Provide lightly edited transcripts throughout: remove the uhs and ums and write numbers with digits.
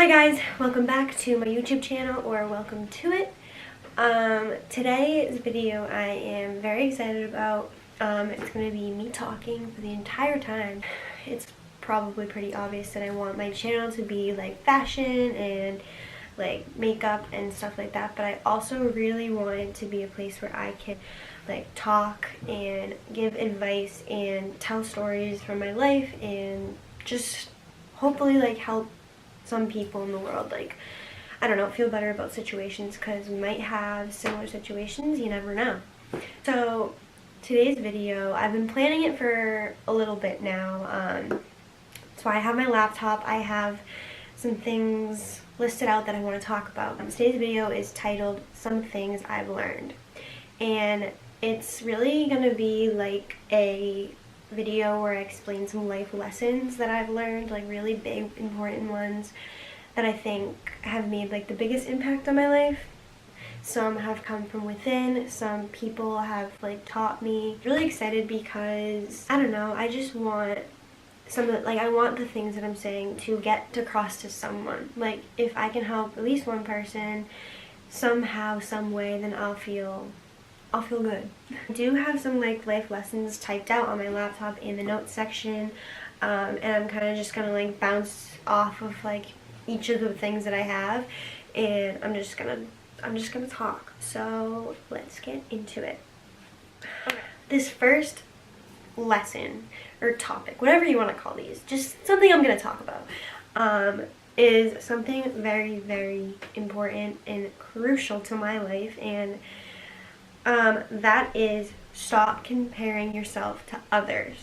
Hi guys, welcome back to my YouTube channel, or welcome to it. Today's video I am very excited about. It's going to be me talking for the entire time. It's probably pretty obvious that I want my channel to be like fashion and like makeup and stuff like that, but I also really want it to be a place where I can like talk and give advice and tell stories from my life and just hopefully like help some people in the world, like, I don't know, feel better about situations, because we might have similar situations, you never know. So today's video, I've been planning it for a little bit now. So I have my laptop, I have some things listed out that I want to talk about. Today's video is titled Some Things I've Learned, and it's really gonna be like a video where I explain some life lessons that I've learned, like really big, important ones that I think have made like the biggest impact on my life. Some have come from within, some people have like taught me. Really excited because, I don't know, I just want I want the things that I'm saying to get across to someone. Like, if I can help at least one person somehow, some way, then I'll feel good. I do have some like life lessons typed out on my laptop in the notes section, and I'm kind of just gonna like bounce off of like each of the things that I have, and I'm just gonna talk. So let's get into it. Okay. This first lesson or topic, whatever you want to call these, just something I'm gonna talk about, is something very, very important and crucial to my life, and that is stop comparing yourself to others.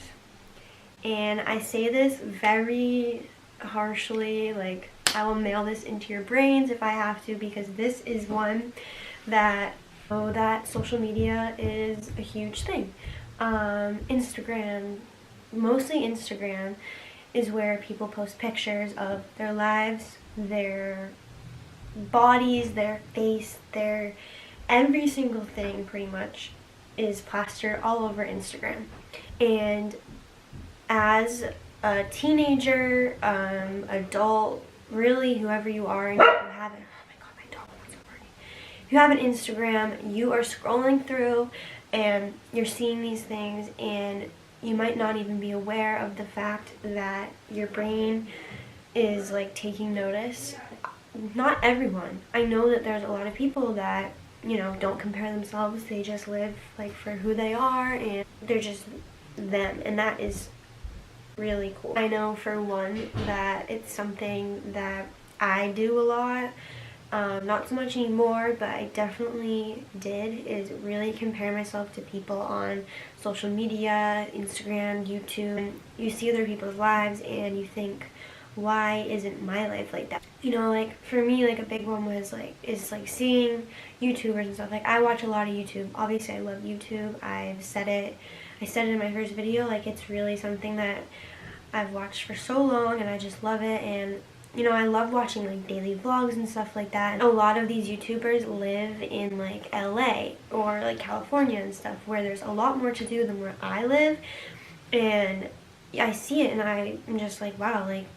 And I say this very harshly, like I will nail this into your brains if I have to, because this is one that social media is a huge thing. Instagram, mostly Instagram, is where people post pictures of their lives, their bodies, their face, their every single thing pretty much is plastered all over Instagram. And as a teenager, adult, really whoever you are, and if you have it, oh my god, my dog wants to party. If you have an Instagram, you are scrolling through and you're seeing these things, and you might not even be aware of the fact that your brain is like taking notice. Not everyone. I know that there's a lot of people that, you know, don't compare themselves. They just live like for who they are, and they're just them, and that is really cool. I know for one that it's something that I do a lot, not so much anymore, but I definitely did, is really compare myself to people on social media, Instagram, YouTube, and you see other people's lives and you think, why isn't my life like that? You know, like for me, like a big one was like, is like seeing YouTubers and stuff. Like I watch a lot of YouTube. Obviously I love YouTube. I said it in my first video, like it's really something that I've watched for so long and I just love it. And you know, I love watching like daily vlogs and stuff like that. And a lot of these YouTubers live in like LA or like California and stuff, where there's a lot more to do than where I live. And I see it and I'm just like, wow, like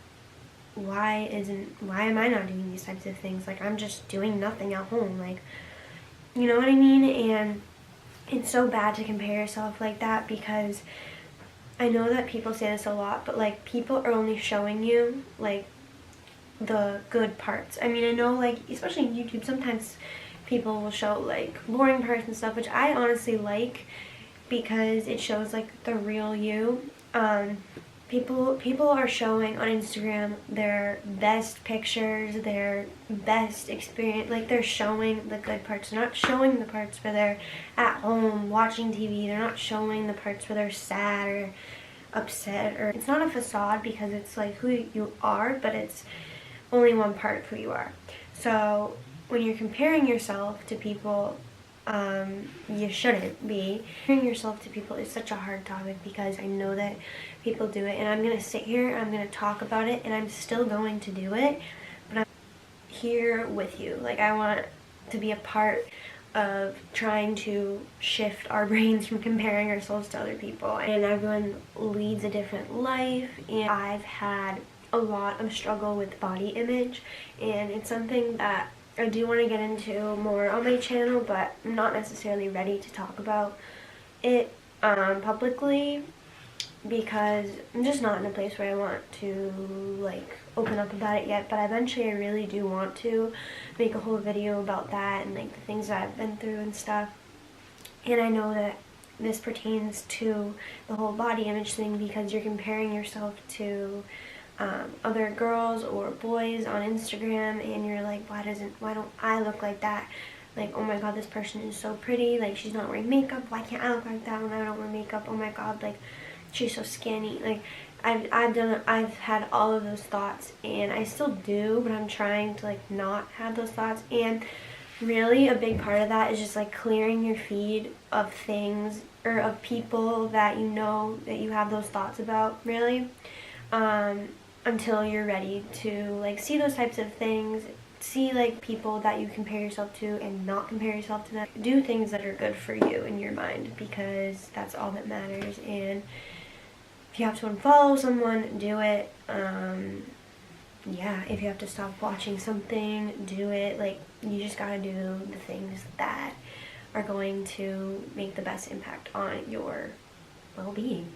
why am I not doing these types of things? Like I'm just doing nothing at home, like, you know what I mean? And it's so bad to compare yourself like that, because I know that people say this a lot, but like people are only showing you like the good parts. I mean, I know like especially in YouTube sometimes people will show like boring parts and stuff, which I honestly like because it shows like the real you. People are showing on Instagram their best pictures, their best experience, like they're showing the good parts. They're not showing the parts where they're at home watching TV. They're not showing the parts where they're sad or upset, or it's not a facade, because it's like who you are, but it's only one part of who you are. So when you're comparing yourself to people, you shouldn't be. Comparing yourself to people is such a hard topic, because I know that people do it, and I'm going to sit here and I'm going to talk about it, and I'm still going to do it, but I'm here with you. Like I want to be a part of trying to shift our brains from comparing ourselves to other people. And everyone leads a different life, and I've had a lot of struggle with body image, and it's something that I do want to get into more on my channel, but I'm not necessarily ready to talk about it publicly, because I'm just not in a place where I want to like open up about it yet. But eventually I really do want to make a whole video about that and like the things that I've been through and stuff. And I know that this pertains to the whole body image thing, because you're comparing yourself to other girls or boys on Instagram, and you're like, why don't I look like that? Like, oh my god, this person is so pretty, like she's not wearing makeup, why can't I look like that when I don't wear makeup? Oh my god, like she's so skinny. Like I've had all of those thoughts, and I still do, but I'm trying to like not have those thoughts. And really a big part of that is just like clearing your feed of things or of people that you know that you have those thoughts about, really, until you're ready to like see those types of things, see like people that you compare yourself to and not compare yourself to them. Do things that are good for you in your mind, because that's all that matters. And if you have to unfollow someone, do it. Yeah, if you have to stop watching something, do it. Like, you just gotta do the things that are going to make the best impact on your well-being.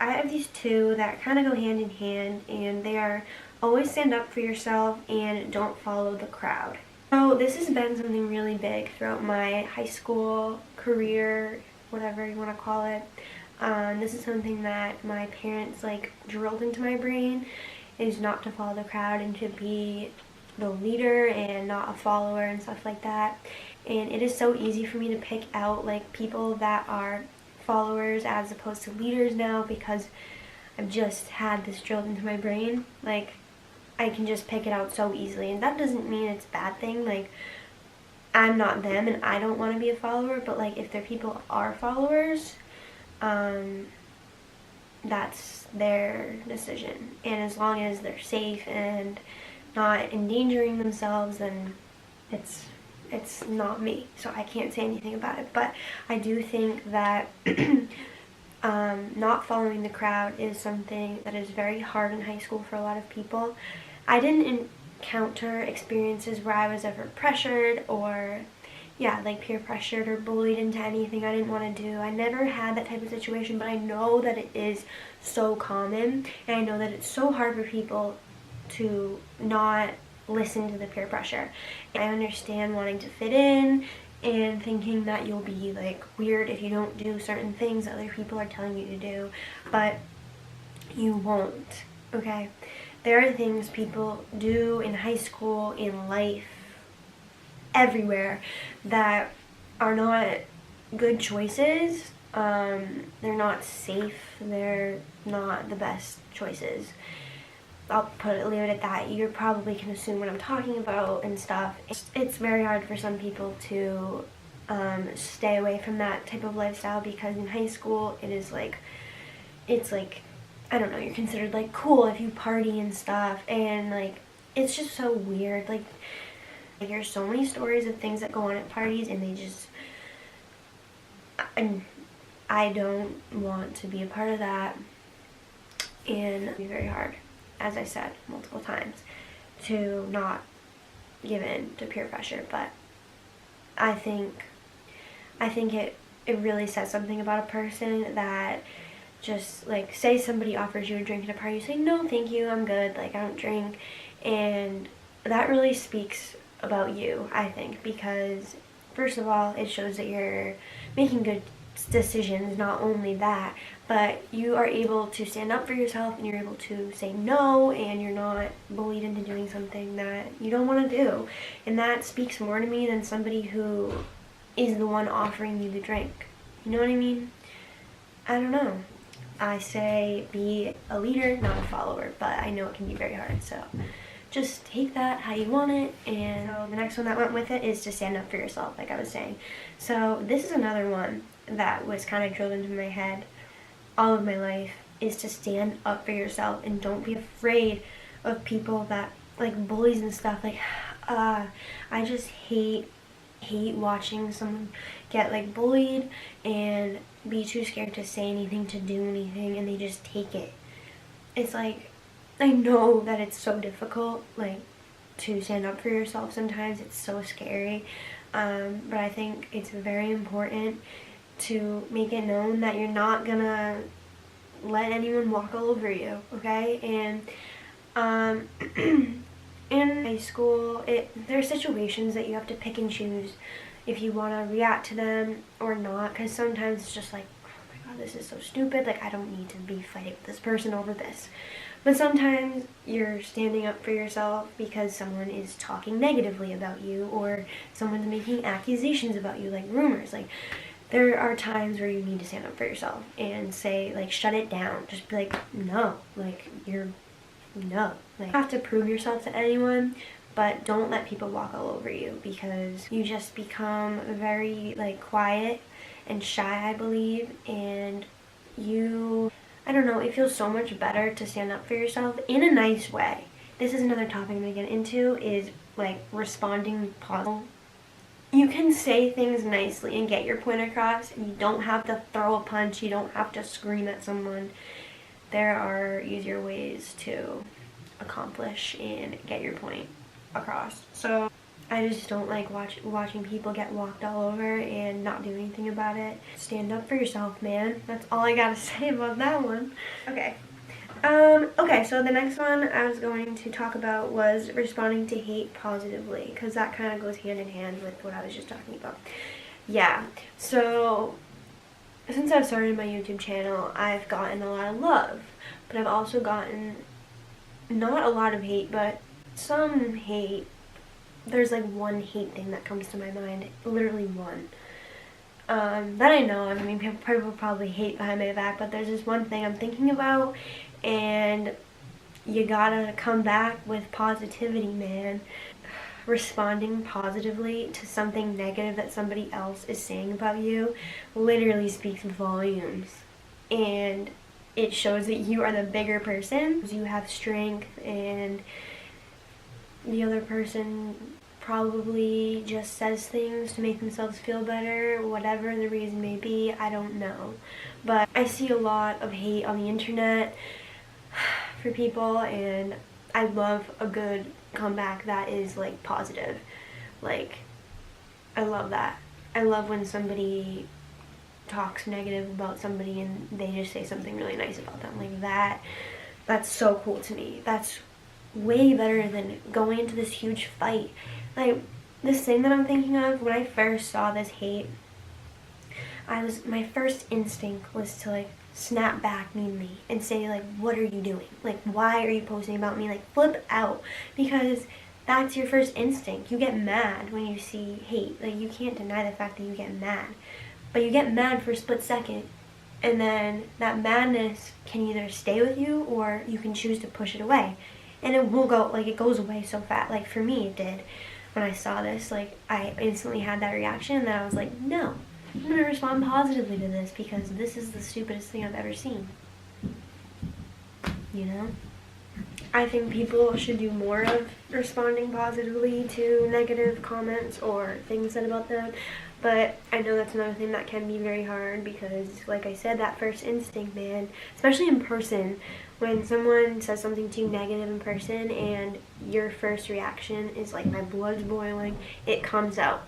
I have these two that kind of go hand in hand, and they are always stand up for yourself and don't follow the crowd. So this has been something really big throughout my high school career, whatever you want to call it. This is something that my parents like drilled into my brain, is not to follow the crowd and to be the leader and not a follower and stuff like that. And it is so easy for me to pick out like people that are followers as opposed to leaders now, because I've just had this drilled into my brain. Like, I can just pick it out so easily, and that doesn't mean it's a bad thing. Like, I'm not them and I don't want to be a follower, but like if their people are followers, that's their decision. And as long as they're safe and not endangering themselves, then it's not me, so I can't say anything about it. But I do think that not following the crowd is something that is very hard in high school for a lot of people. I didn't encounter experiences where I was ever pressured or like peer pressured or bullied into anything I didn't want to do. I never had that type of situation, but I know that it is so common, and I know that it's so hard for people to not listen to the peer pressure. I understand wanting to fit in and thinking that you'll be like weird if you don't do certain things that other people are telling you to do, but you won't, okay? There are things people do in high school, in life, everywhere, that are not good choices. They're not safe. They're not the best choices. I'll leave it at that. You probably can assume what I'm talking about and stuff. It's very hard for some people to stay away from that type of lifestyle, because in high school it's like, I don't know, you're considered like cool if you party and stuff, and like it's just so weird. Like, I hear so many stories of things that go on at parties, and I don't want to be a part of that. And it'd be very hard, as I said multiple times, to not give in to peer pressure. But I think it really says something about a person that just, like, say somebody offers you a drink at a party, you say, no thank you, I'm good, like I don't drink. And that really speaks about you, I think, because first of all, it shows that you're making good decisions. Not only that, but you are able to stand up for yourself, and you're able to say no, and you're not bullied into doing something that you don't want to do. And that speaks more to me than somebody who is the one offering you the drink. You know what I mean? I don't know. I say be a leader, not a follower, but I know it can be very hard, so just take that how you want it. And so the next one that went with it is to stand up for yourself, like I was saying. So this is another one that was kind of drilled into my head all of my life, is to stand up for yourself and don't be afraid of people that like bullies and stuff. Like I just hate watching someone get like bullied and be too scared to say anything, to do anything, and they just take it. It's like, I know that it's so difficult, like, to stand up for yourself sometimes. It's so scary. But I think it's very important to make it known that you're not gonna let anyone walk all over you, okay? And in high school, there are situations that you have to pick and choose if you want to react to them or not, because sometimes it's just like, oh my god, this is so stupid, like I don't need to be fighting with this person over this. But sometimes you're standing up for yourself because someone is talking negatively about you, or someone's making accusations about you, like rumors. Like, there are times where you need to stand up for yourself and say, like, shut it down. Just be like, no, like, no. Like, you don't have to prove yourself to anyone, but don't let people walk all over you, because you just become very, like, quiet and shy, I believe, and I don't know, it feels so much better to stand up for yourself in a nice way. This is another topic I'm going to get into, is, like, responding positively. You can say things nicely and get your point across. You don't have to throw a punch. You don't have to scream at someone. There are easier ways to accomplish and get your point across. So I just don't like watching people get walked all over and not do anything about it. Stand up for yourself, man. That's all I gotta say about that one. Okay. Okay, so the next one I was going to talk about was responding to hate positively, because that kind of goes hand in hand with what I was just talking about. Yeah, so since I've started my YouTube channel, I've gotten a lot of love, but I've also gotten not a lot of hate, but some hate. There's like one hate thing that comes to my mind, literally one. That I know, I mean, people probably hate behind my back, but there's this one thing I'm thinking about, and you gotta come back with positivity, man. Responding positively to something negative that somebody else is saying about you literally speaks volumes, and it shows that you are the bigger person. You have strength, and the other person probably just says things to make themselves feel better, whatever the reason may be, I don't know. But I see a lot of hate on the internet for people, and I love a good comeback that is, like, positive. Like, I love that. I love when somebody talks negative about somebody and they just say something really nice about them. Like, that's so cool to me. That's way better than going into this huge fight. Like, this thing that I'm thinking of, when I first saw this hate, my first instinct was to, like, snap back meanly and say, like, what are you doing? Like, why are you posting about me? Like, flip out, because that's your first instinct. You get mad when you see hate. Like, you can't deny the fact that you get mad, but you get mad for a split second, and then that madness can either stay with you or you can choose to push it away, and it will go, like, it goes away so fast. Like, for me, it did. When I saw this, like, I instantly had that reaction, and then I was like, no, I'm gonna respond positively to this, because this is the stupidest thing I've ever seen. You know? I think people should do more of responding positively to negative comments or things said about them, but I know that's another thing that can be very hard, because, like I said, that first instinct, man, especially in person, when someone says something to you negative in person and your first reaction is like, my blood's boiling, it comes out.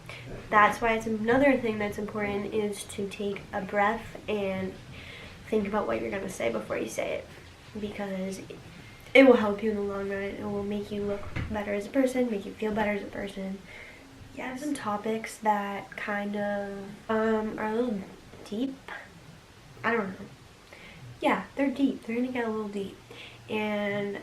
That's why it's another thing that's important, is to take a breath and think about what you're going to say before you say it, because it will help you in the long run. It will make you look better as a person, make you feel better as a person. Yeah, some topics that kind of are a little deep. I don't know. Yeah, they're deep. They're gonna get a little deep. And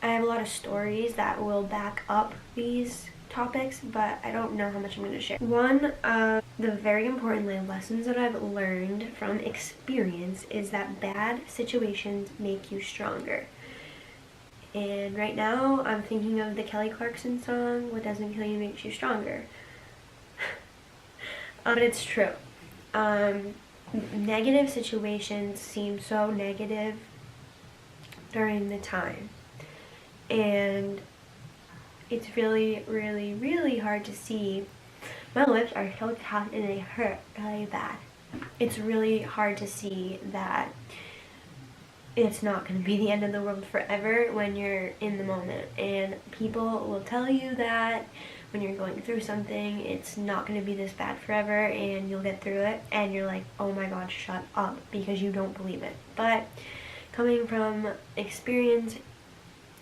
I have a lot of stories that will back up these topics, but I don't know how much I'm gonna share. One of the very important lessons that I've learned from experience is that bad situations make you stronger. And right now, I'm thinking of the Kelly Clarkson song, "What Doesn't Kill You Makes You Stronger." But it's true. Negative situations seem so negative during the time, and it's really, really, really hard to see. My lips are so chapped and they hurt really bad. It's really hard to see that it's not going to be the end of the world forever when you're in the moment. And people will tell you that when you're going through something, it's not going to be this bad forever and you'll get through it. And you're like, oh my god, shut up, because you don't believe it. But coming from experience,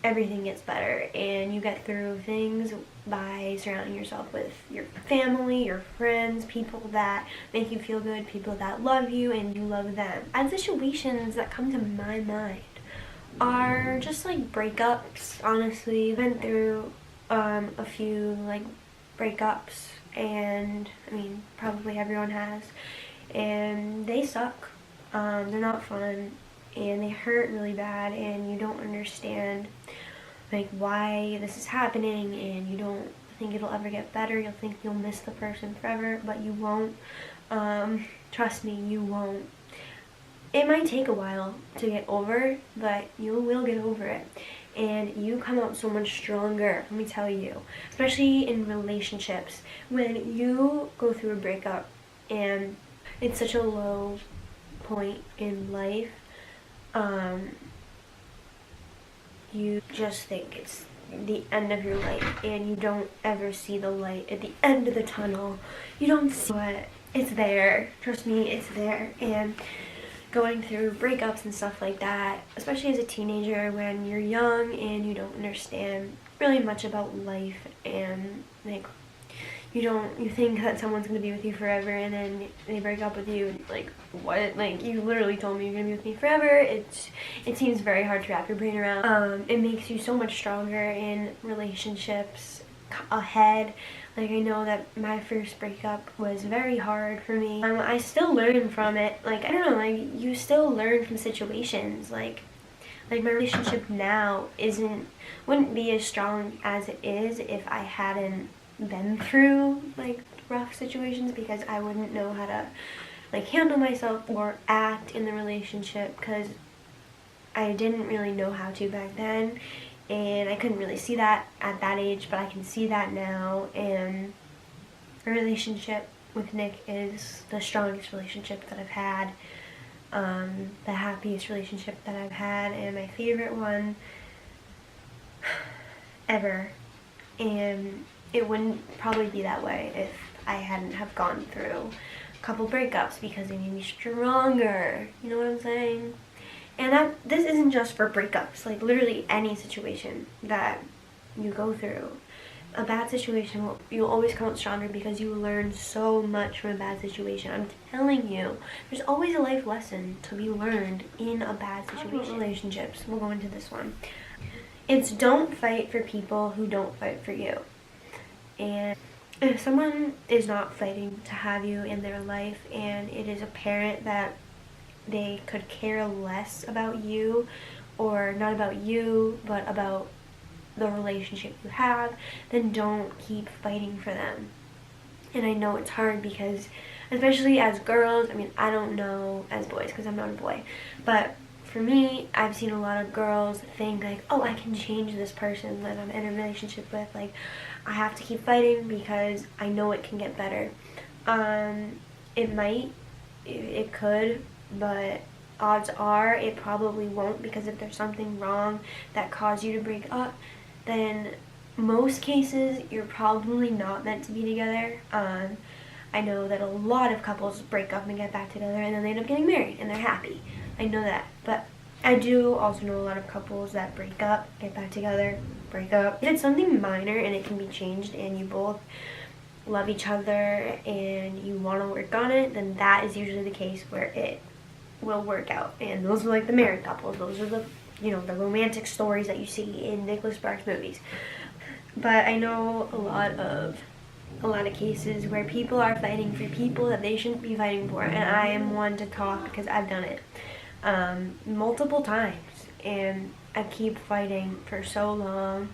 everything gets better, and you get through things by surrounding yourself with your family, your friends, people that make you feel good, people that love you and you love them. And situations that come to my mind are just like breakups. Honestly, I went through a few like breakups, and I mean probably everyone has, and they suck. They're not fun, and they hurt really bad, and you don't understand like why this is happening, and you don't think it'll ever get better. You'll think you'll miss the person forever, but you won't. Trust me, you won't. It might take a while to get over, but you will get over it, and you come out so much stronger, let me tell you. Especially in relationships, when you go through a breakup and it's such a low point in life, you just think it's the end of your life, and you don't ever see the light at the end of the tunnel. You don't see it. It's there. Trust me, it's there. And going through breakups and stuff like that, especially as a teenager when you're young and you don't understand really much about life, and like you think that someone's gonna be with you forever, and then they break up with you, and like, what? Like, you literally told me you're gonna be with me forever. It seems very hard to wrap your brain around. It makes you so much stronger in relationships ahead. Like, I know that my first breakup was very hard for me. I still learn from it. Like, I don't know, like, you still learn from situations. Like my relationship now wouldn't be as strong as it is if I hadn't been through like rough situations, because I wouldn't know how to like handle myself or act in the relationship, because I didn't really know how to back then, and I couldn't really see that at that age, but I can see that now. And a relationship with Nick is the strongest relationship that I've had, the happiest relationship that I've had, and my favorite one ever. And it wouldn't probably be that way if I hadn't have gone through a couple breakups, because they made me stronger. You know what I'm saying? And this isn't just for breakups. Like, literally any situation that you go through, a bad situation, you'll always come out stronger, because you learn so much from a bad situation. I'm telling you, there's always a life lesson to be learned in a bad situation. Relationships, we'll go into this one. It's don't fight for people who don't fight for you. And if someone is not fighting to have you in their life, and it is apparent that they could care less about you, or not about you, but about the relationship you have, then don't keep fighting for them. And I know it's hard, because especially as girls, I mean, I don't know as boys because I'm not a boy, but for me, I've seen a lot of girls think like, oh, I can change this person that I'm in a relationship with. Like, I have to keep fighting because I know it can get better. It might, it could, but odds are it probably won't, because if there's something wrong that caused you to break up, then most cases you're probably not meant to be together. I know that a lot of couples break up and get back together, and then they end up getting married and they're happy. I know that, but I do also know a lot of couples that break up, get back together, break up. If it's something minor and it can be changed, and you both love each other and you want to work on it, then that is usually the case where it will work out. And those are like the married couples. Those are the, you know, the romantic stories that you see in Nicholas Sparks movies. But I know a lot of cases where people are fighting for people that they shouldn't be fighting for, and I am one to talk because I've done it multiple times, and I keep fighting for so long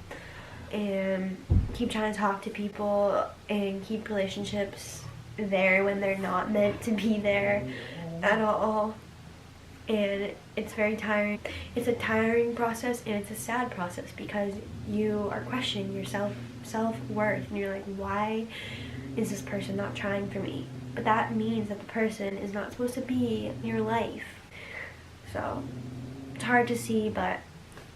and keep trying to talk to people and keep relationships there when they're not meant to be there at all. And it's very tiring. It's a tiring process, and it's a sad process, because you are questioning your self-worth, and you're like, why is this person not trying for me? But that means that the person is not supposed to be in your life. So it's hard to see, but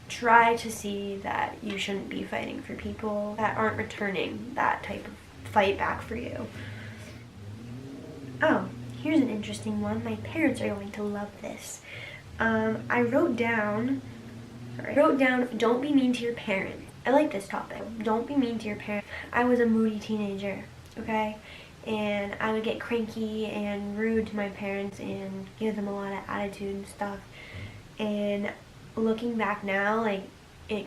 try to see that you shouldn't be fighting for people that aren't returning that type of fight back for you. Oh, here's an interesting one. My parents are going to love this. I wrote down, don't be mean to your parents. I like this topic. Don't be mean to your parents. I was a moody teenager, okay? And I would get cranky and rude to my parents and give them a lot of attitude and stuff. And looking back now, it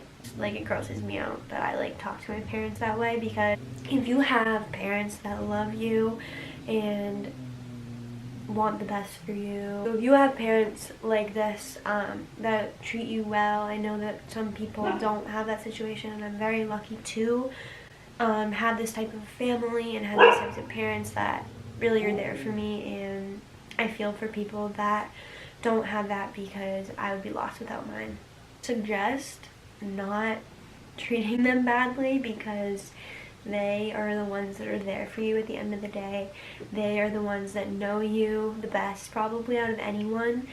grosses me out that I talk to my parents that way, because if you have parents that love you and want the best for you, if you have parents like this that treat you well, I know that some people don't have that situation, and I'm very lucky to have this type of family and have these types of parents that really are there for me, and I feel for people that don't have that, because I would be lost without mine. Suggest not treating them badly, because they are the ones that are there for you at the end of the day. They are the ones that know you the best probably out of anyone,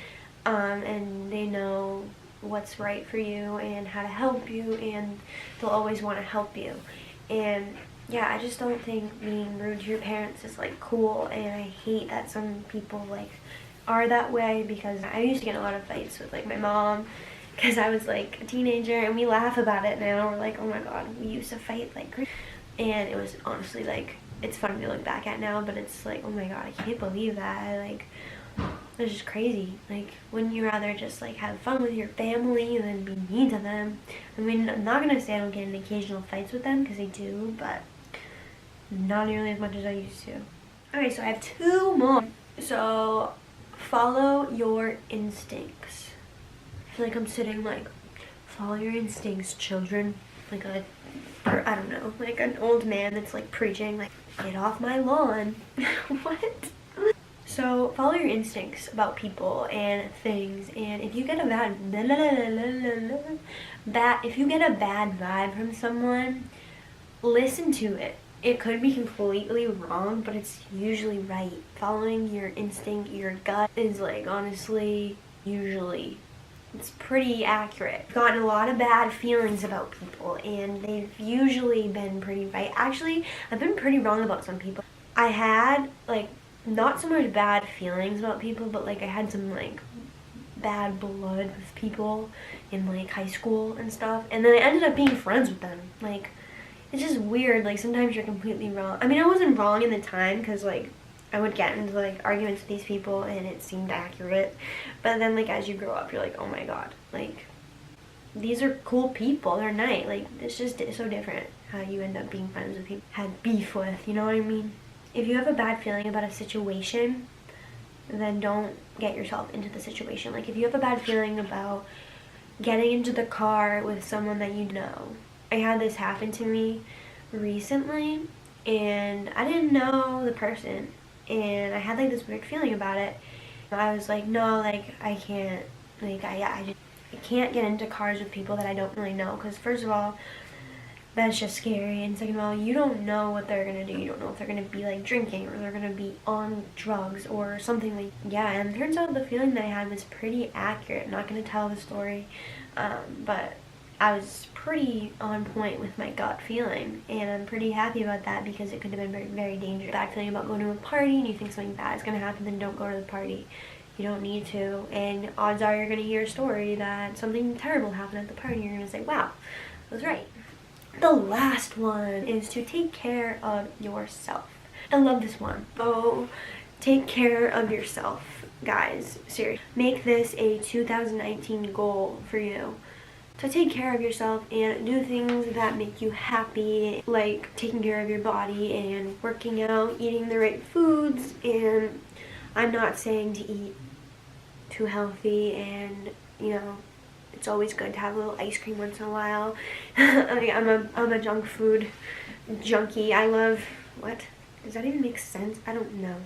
and they know what's right for you and how to help you, and they'll always want to help you. And yeah, I just don't think being rude to your parents is cool, and I hate that some people are that way, because I used to get in a lot of fights with my mom, because I was a teenager, and we laugh about it now. We're oh my god, we used to fight crazy. And it was honestly it's funny to look back at now, but it's oh my god, I can't believe that. It's just crazy. Wouldn't you rather just have fun with your family than be mean to them? I mean, I'm not gonna say I don't get in occasional fights with them, because I do, but not nearly as much as I used to. Okay, so I have 2 more. So follow your instincts. I feel I'm sitting follow your instincts, children. I don't know, an old man that's preaching, get off my lawn. What? So follow your instincts about people and things, and if you get a bad vibe from someone, listen to it. It could be completely wrong, but it's usually right. Following your instinct, your gut, is honestly usually, it's pretty accurate. I've gotten a lot of bad feelings about people, and they've usually been pretty right. Actually, I've been pretty wrong about some people. I had not so much bad feelings about people, but I had some bad blood with people in high school and stuff, and then I ended up being friends with them. It's just weird. Sometimes you're completely wrong. I mean, I wasn't wrong in the time, because I would get into arguments with these people and it seemed accurate, but then as you grow up, you're oh my god, these are cool people, they're nice. It's just so different how you end up being friends with people had beef with, you know what I mean? If you have a bad feeling about a situation, then don't get yourself into the situation. If you have a bad feeling about getting into the car with someone that you know. I had this happen to me recently, and I didn't know the person, and I had this weird feeling about it. I was no, I can't, I can't get into cars with people that I don't really know, because first of all, that's just scary, and second of all, you don't know what they're gonna do. You don't know if they're gonna be drinking, or they're gonna be on drugs or something yeah. And it turns out the feeling that I had was pretty accurate. I'm not gonna tell the story, but I was pretty on point with my gut feeling, and I'm pretty happy about that, because it could have been very, very dangerous. Bad feeling about going to a party and you think something bad is going to happen, then don't go to the party. You don't need to, and odds are you're going to hear a story that something terrible happened at the party, and you're going to say, wow, I was right. The last one is to take care of yourself. I love this one. Oh, take care of yourself, guys. Seriously. Make this a 2019 goal for you. So take care of yourself and do things that make you happy, like taking care of your body and working out, eating the right foods. And I'm not saying to eat too healthy, and it's always good to have a little ice cream once in a while. I'm a junk food junkie. I love, what? Does that even make sense? I don't know.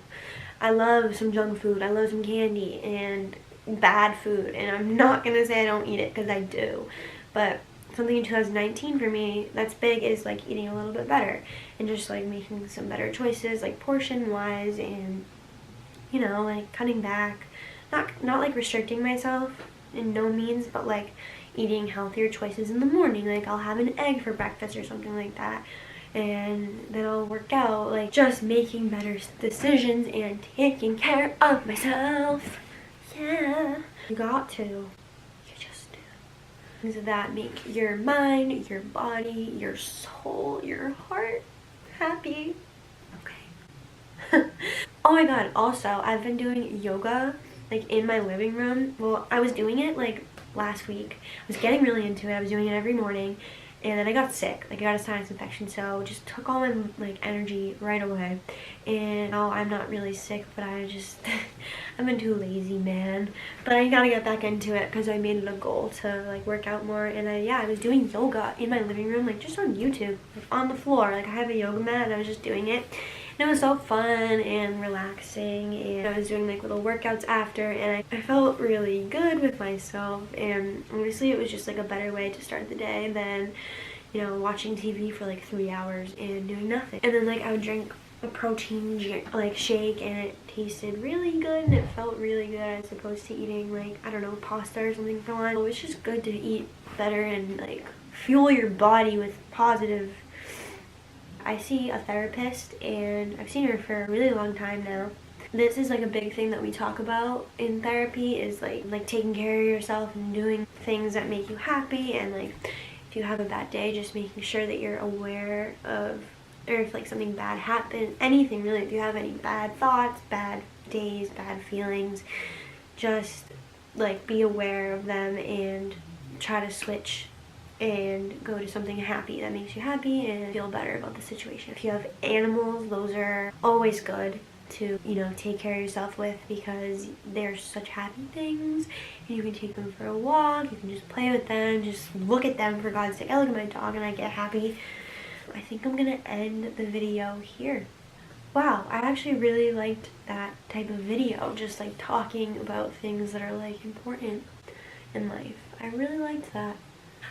I love some junk food. I love some candy and bad food, and I'm not gonna say I don't eat it, because I do, but something in 2019 for me that's big is eating a little bit better, and just making some better choices, portion wise, and cutting back, not restricting myself, in no means, but like eating healthier choices in the morning. Like I'll have an egg for breakfast or something like that, and then I'll work out. Like just making better decisions and taking care of myself. Yeah, you got to. You just do. Things that make your mind, your body, your soul, your heart happy. Okay. Oh my god, also I've been doing yoga like in my living room. Well, I was doing it like last week. I was getting really into it. I was doing it every morning, and then I got sick. Like I got a sinus infection, so it just took all my like energy right away. And now I'm not really sick, but I just I've been too lazy, man. But I gotta get back into it because I made it a goal to like work out more. And I was doing yoga in my living room, like just on YouTube, like on the floor. Like I have a yoga mat and I was just doing it. And it was so fun and relaxing, and I was doing like little workouts after, and I felt really good with myself. And honestly, it was just like a better way to start the day than, you know, watching TV for like 3 hours and doing nothing. And then like I would drink a protein like shake, and it tasted really good and it felt really good as opposed to eating like, I don't know, pasta or something for lunch. So it's just good to eat better and like fuel your body with positive. I see a therapist, and I've seen her for a really long time now. This is like a big thing that we talk about in therapy, is like taking care of yourself and doing things that make you happy. And like if you have a bad day, just making sure that you're aware of, or if like something bad happened, anything really, if you have any bad thoughts, bad days, bad feelings, just like be aware of them and try to switch and go to something happy that makes you happy and feel better about the situation. If you have animals, those are always good to, you know, take care of yourself with, because they're such happy things, and you can take them for a walk, you can just play with them, just look at them, for God's sake. I look at my dog and I get happy. I think I'm gonna end the video here. Wow, I actually really liked that type of video, just like talking about things that are like important in life. I really liked that.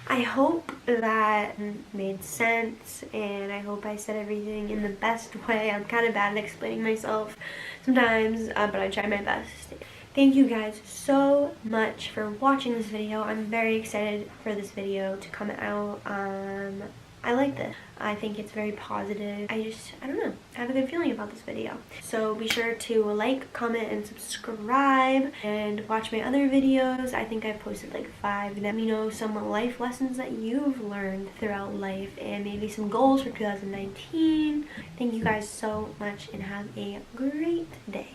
I hope that made sense, and I hope I said everything in the best way. I'm kind of bad at explaining myself sometimes, but I try my best. Thank you guys so much for watching this video. I'm very excited for this video to come out. I like this. I think it's very positive. I don't know, I have a good feeling about this video. So be sure to like, comment, and subscribe, and watch my other videos. I think I've posted like 5. Let me know some life lessons that you've learned throughout life, and maybe some goals for 2019. Thank you guys so much, and have a great day.